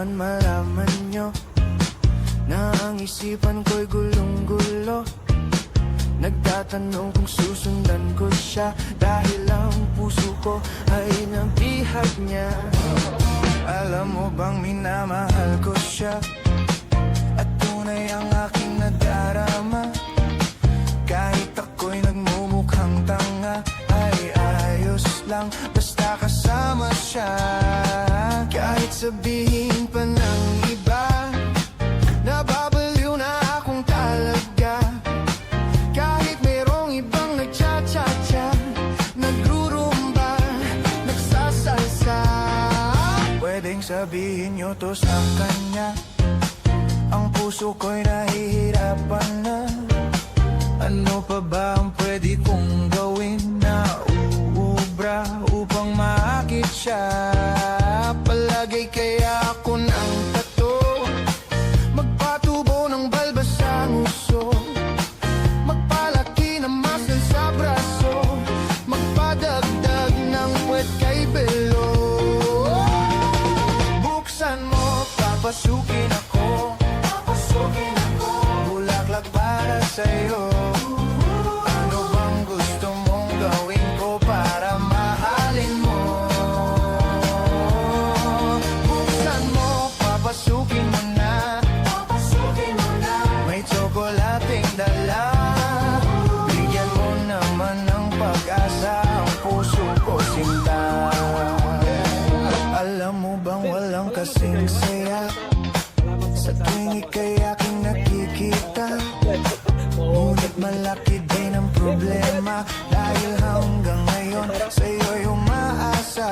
naman malaman nyo na ang isipan ko'y gulong-gulo. Nagtatanong kung susundan ko siya dahil ang puso ko ay nabihag niya. Alam mo bang minamahal ko siya at tunay ang aking nadarama. Kahit ako'y nagmumukhang tanga ay ayos lang basta kasama siya. Kahit sabihin pa ng iba nababaliw na akong talaga. Kahit merong ibang nagcha-cha-cha, nagrurumba, nagsasalsa, pwedeng sabihin nyo to sa kanya. Ang puso ko'y nahihirapan na. Ano pa ba ang pwede kong gawin na uubra upang maakit siya? Palagay kaya ako ng tato, magpatubo ng balbas sa nguso, magpalaki ng muscle sa braso, magpadagdag ng puwet kay belo. Buksan mo, papasukin ako, bulaklak para sa'yo. Ano bang gusto mong gawin ko para mahalin mo? Buksan mo, papasukin mo na, may tsokolating dala. Bigyan mo naman ng pag-asa ang puso ko, sinta. Alam mo bang walang kasing saya sa tuwing ika'y aking nakikita? Ngunit malaki din ang problema dahil hanggang ngayon sa'yo'y umaasa.